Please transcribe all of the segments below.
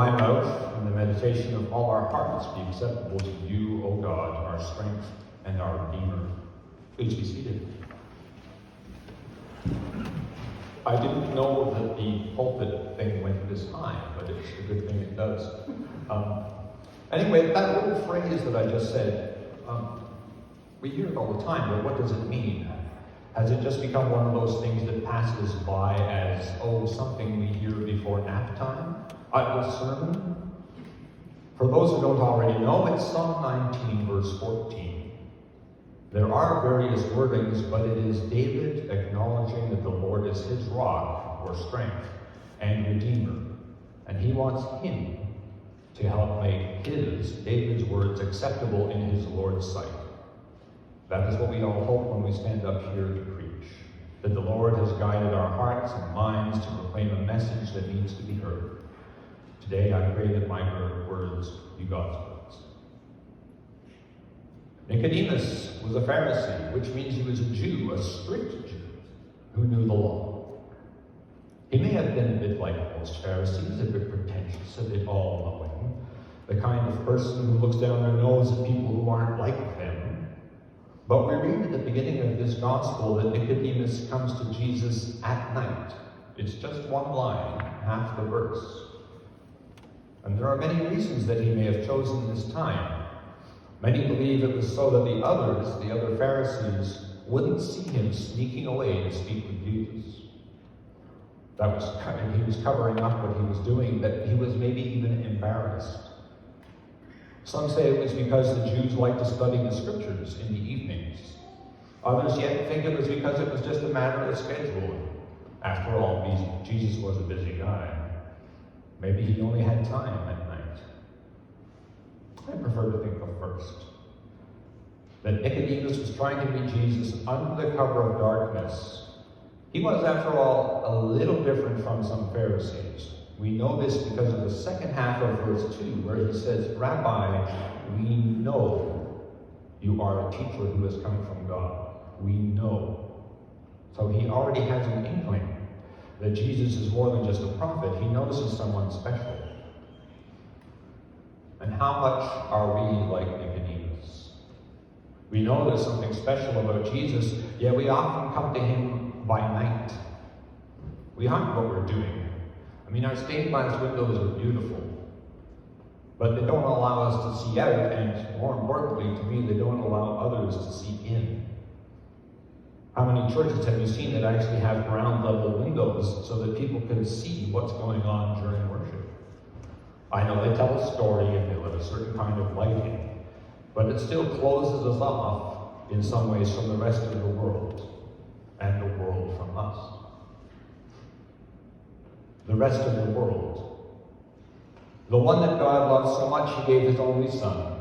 my mouth and the meditation of all our hearts be acceptable to you, O God, our strength and our Redeemer. Please be seated. I didn't know that the pulpit thing went this high, but it's a good thing it does. Anyway, that little phrase that I just said, we hear it all the time, but what does it mean? Has it just become one of those things that passes by as, something we hear before nap time? A sermon? For those who don't already know, it's Psalm 19, verse 14. There are various wordings, but it is David acknowledging that the Lord is his rock, or strength, and Redeemer. And he wants him to help make David's words, acceptable in his Lord's sight. That is what we all hope when we stand up here to preach, that the Lord has guided our hearts and minds to proclaim a message that needs to be heard. Today I pray that my words be God's words. Nicodemus was a Pharisee, which means he was a Jew, a strict Jew, who knew the law. He may have been a bit like most Pharisees, a bit pretentious, a bit all-knowing, the kind of person who looks down their nose at people who aren't like them. But we read at the beginning of this gospel that Nicodemus comes to Jesus at night. It's just one line, half the verse. And there are many reasons that he may have chosen this time. Many believe it was so that the other Pharisees, wouldn't see him sneaking away to speak with Jesus. He was covering up what he was doing, that he was maybe even embarrassed. Some say it was because the Jews liked to study the scriptures in the evenings. Others yet think it was because it was just a matter of scheduling. After all, Jesus was a busy guy. Maybe he only had time at night. I prefer to think the first. That Nicodemus was trying to meet Jesus under the cover of darkness. He was, after all, a little different from some Pharisees. We know this because of the second half of verse 2, where he says, Rabbi, we know you are a teacher who has come from God. We know. So he already has an inkling that Jesus is more than just a prophet. He knows he's someone special. And how much are we like Nicodemus? We know there's something special about Jesus, yet we often come to him by night. We aren't what we're doing. I mean, our stained glass windows are beautiful, but they don't allow us to see out, and more importantly to me, they don't allow others to see in. How many churches have you seen that actually have ground level windows so that people can see what's going on during worship? I know they tell a story and they let a certain kind of lighting, but it still closes us off in some ways from the rest of the world, and the world from us. The rest of the world. The one that God loves so much, he gave his only son.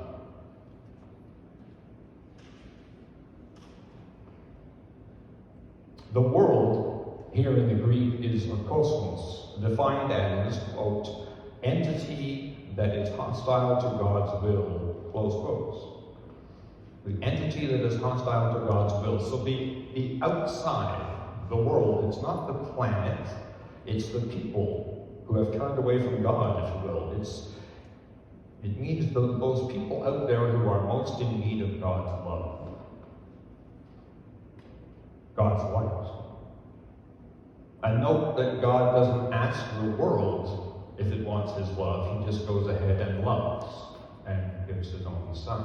The world, here in the Greek, is a cosmos, defined as, quote, entity that is hostile to God's will, close quotes. The entity that is hostile to God's will. So the outside, the world, it's not the planet, it's the people who have turned away from God, if you will. It means those people out there who are most in need of God's love, God's light. And note that God doesn't ask the world if it wants his love. He just goes ahead and loves and gives his only son.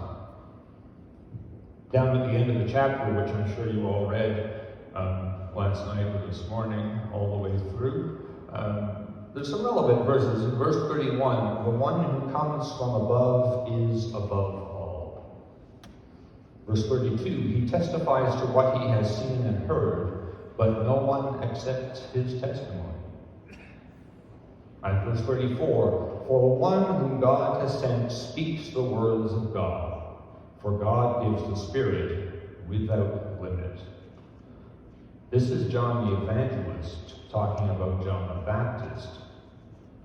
Down at the end of the chapter, which I'm sure you all read last night or this morning, all the way through, there's some relevant verses. In verse 31, the one who comes from above is above all. Verse 32, he testifies to what he has seen and heard, but no one accepts his testimony. And verse 34, for the one whom God has sent speaks the words of God, for God gives the Spirit without limit. This is John the Evangelist talking about John the Baptist.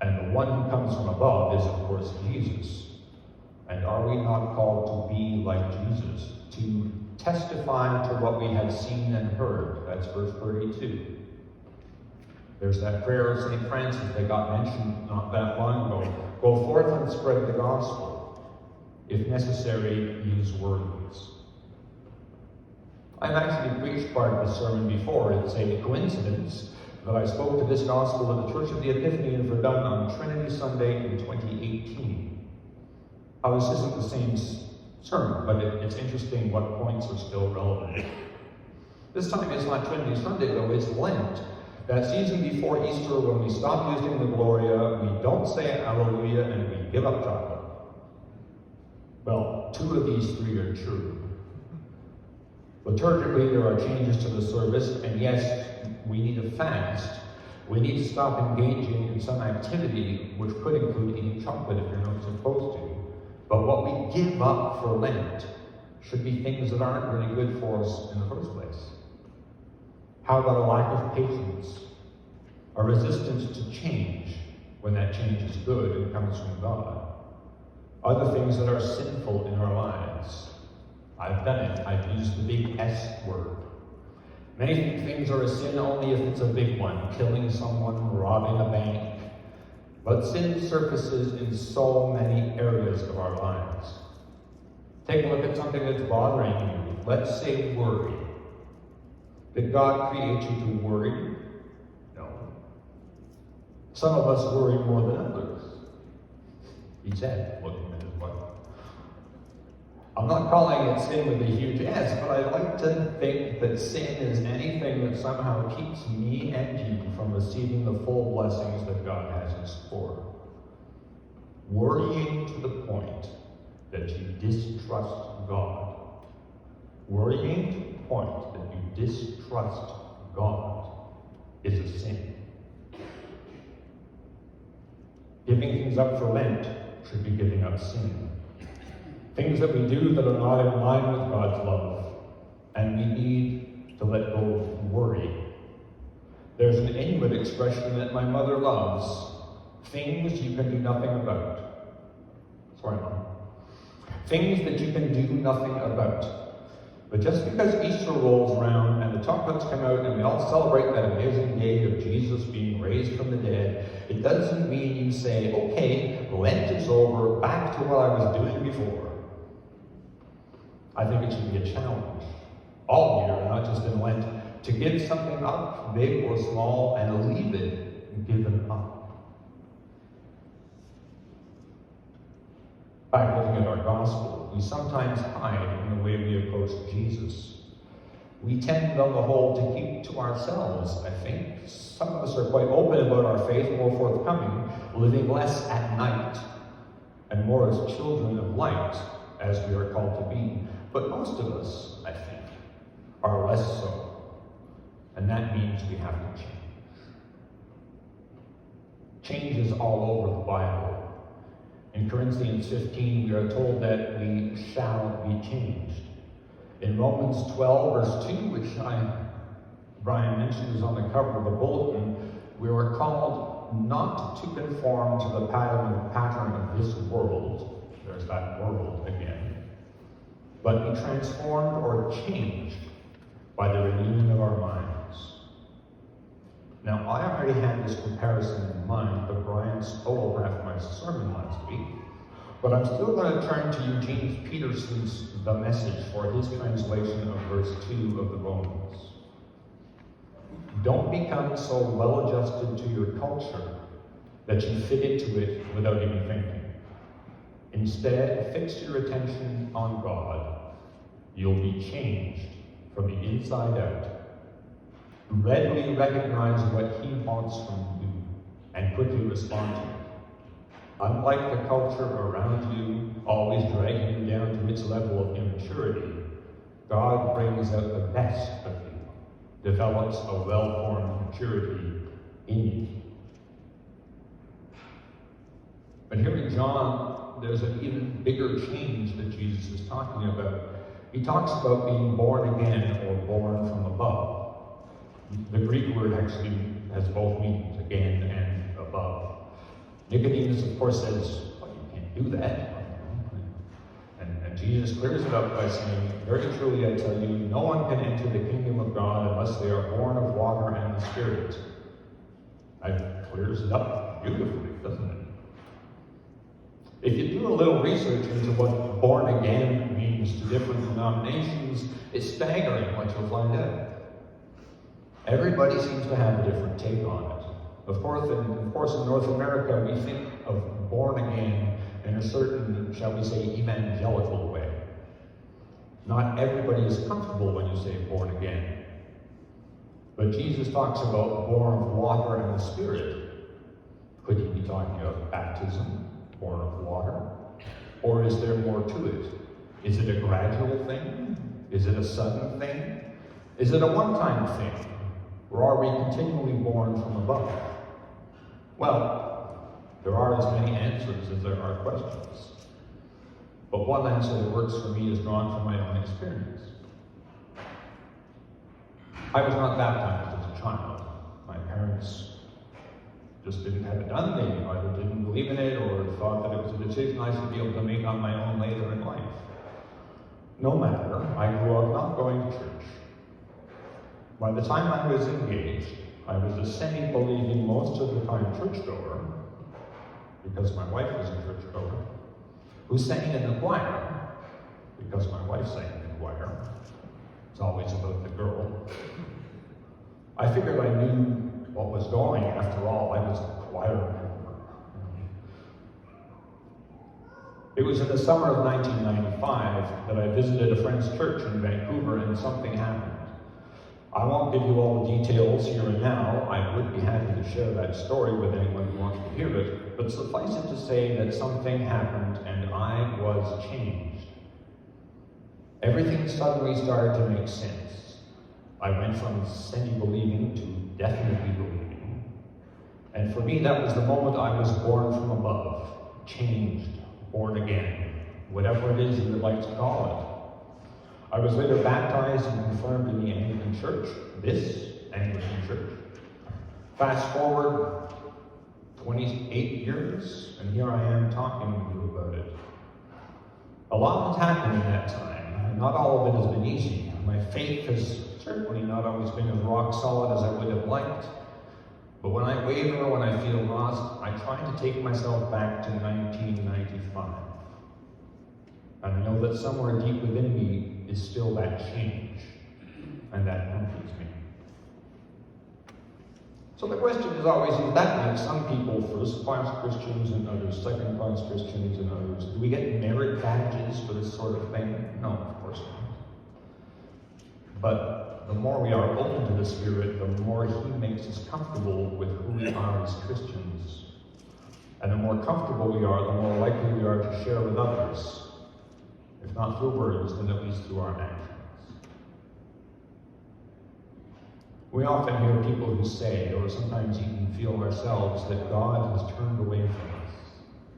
And the one who comes from above is, of course, Jesus. And are we not called to be like Jesus, to testify to what we have seen and heard? That's verse 32. There's that prayer of St. Francis that got mentioned not that long ago. Go forth and spread the gospel. If necessary, use words. I've actually preached part of the sermon before. It's a coincidence that I spoke to this gospel at the Church of the Epiphany in Verdun on Trinity Sunday in 2018. This isn't the same sermon, but it's interesting what points are still relevant. This time it's not Trinity Sunday, though, it's Lent. That season before Easter, when we stop using the Gloria, we don't say Alleluia, and we give up chocolate. Well, 2 of these 3 are true. Liturgically, there are changes to the service, and yes, we need a fast. We need to stop engaging in some activity, which could include eating chocolate if you're not supposed to. But what we give up for Lent should be things that aren't really good for us in the first place. How about a lack of patience? A resistance to change when that change is good and comes from God? Other things that are sinful in our lives. I've done it. I've used the big S word. Many things are a sin only if it's a big one, killing someone, robbing a bank. But sin surfaces in so many areas of our lives. Take a look at something that's bothering you. Let's say worry. Did God create you to worry? No. Some of us worry more than others. He said, looking at his wife. I'm not calling it sin with a huge S, but I like to think that sin is anything that somehow keeps me and you from receiving the full blessings that God has in store. Worrying to the point that you distrust God. Worrying to the point that you distrust God is a sin. Giving things up for Lent should be giving up sin. Things that we do that are not in line with God's love, and we need to let go of worry. There's an Inuit expression that my mother loves: things you can do nothing about. Sorry, Mom. Things that you can do nothing about. But just because Easter rolls around and the chocolates come out and we all celebrate that amazing day of Jesus being raised from the dead, it doesn't mean you say, okay, Lent is over, back to what I was doing before. I think it should be a challenge all year, not just in Lent, to give something up, big or small, and leave it given up. By looking at our gospel, we sometimes hide in the way we approach Jesus. We tend, on the whole, to keep to ourselves, I think. Some of us are quite open about our faith, more forthcoming, living less at night, and more as children of light, as we are called to be. But most of us, I think, are less so. And that means we have to change. Change is all over the Bible. In Corinthians 15, we are told that we shall be changed. In Romans 12, verse 2, which Brian mentioned is on the cover of the bulletin, we are called not to conform to the pattern of this world. There's that world again. But be transformed or changed by the renewing of our minds. Now, I already had this comparison in mind, but Brian stole half my sermon last week. But I'm still going to turn to Eugene Peterson's The Message for his translation of verse 2 of the Romans. Don't become so well adjusted to your culture that you fit into it without even thinking. Instead, fix your attention on God. You'll be changed from the inside out. Readily recognize what He wants from you and quickly respond to it. Unlike the culture around you, always dragging you down to its level of immaturity, God brings out the best of you, develops a well-formed maturity in you. But here in John, there's an even bigger change that Jesus is talking about. He talks about being born again or born from above. The Greek word actually has both meanings, again and above. Nicodemus, of course, says, well, you can't do that. And Jesus clears it up by saying, very truly I tell you, no one can enter the kingdom of God unless they are born of water and the Spirit. That clears it up beautifully, doesn't it? If you do a little research into what born again means to different denominations, it's staggering what you'll find out. Everybody seems to have a different take on it. Of course, in North America, we think of born again in a certain, shall we say, evangelical way. Not everybody is comfortable when you say born again. But Jesus talks about born of water and the Spirit. Could he be talking about baptism, born of water? Or is there more to it? Is it a gradual thing? Is it a sudden thing? Is it a one-time thing? Or are we continually born from above? Well, there are as many answers as there are questions. But one answer that works for me is drawn from my own experience. I was not baptized as a child. My parents just didn't have it done. They either didn't believe in it or thought that it was a decision I should be able to make on my own later in life. No matter, I grew up not going to church. By the time I was engaged, I was a semi-believing, most of the time churchgoer, because my wife was a churchgoer, who sang in the choir, because my wife sang in the choir. It's always about the girl. I figured I knew what was going. After all, I was a choir member. It was in the summer of 1995 that I visited a friend's church in Vancouver, and something happened. I won't give you all the details here and now. I would be happy to share that story with anyone who wants to hear it, but suffice it to say that something happened and I was changed. Everything suddenly started to make sense. I went from semi-believing to definitely believing. And for me, that was the moment I was born from above, changed, born again, whatever it is you would like to call it. I was later baptized and confirmed in the Anglican Church, this Anglican Church. Fast forward 28 years, and here I am talking to you about it. A lot has happened in that time, and not all of it has been easy. My faith has certainly not always been as rock solid as I would have liked. But when I waver, when I feel lost, I try to take myself back to 1995. And I know that somewhere deep within me is still that change, and that comforts me. So the question is always, does that make some people first-class Christians and others second-class Christians and others? Do we get merit badges for this sort of thing? No, of course not. But the more we are open to the Spirit, the more He makes us comfortable with who we are as Christians. And the more comfortable we are, the more likely we are to share with others. If not through words, then at least through our actions. We often hear people who say, or sometimes even feel ourselves, that God has turned away from us,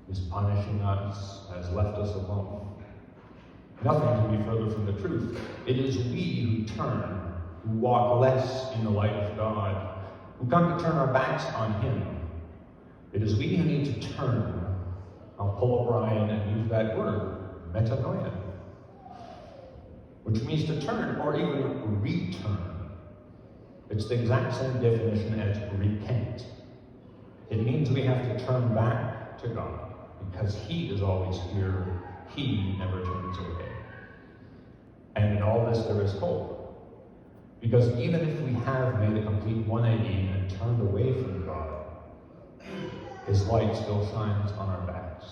is punishing us, has left us alone. Nothing can be further from the truth. It is we who turn, who walk less in the light of God, who come to turn our backs on Him. It is we who need to turn. I'll pull O'Brien and use that word, metanoia, which means to turn or even return. It's the exact same definition as repent. It means we have to turn back to God because He is always here. He never turns away. And in all this there is hope. Because even if we have made a complete 180 and turned away from God, His light still shines on our backs.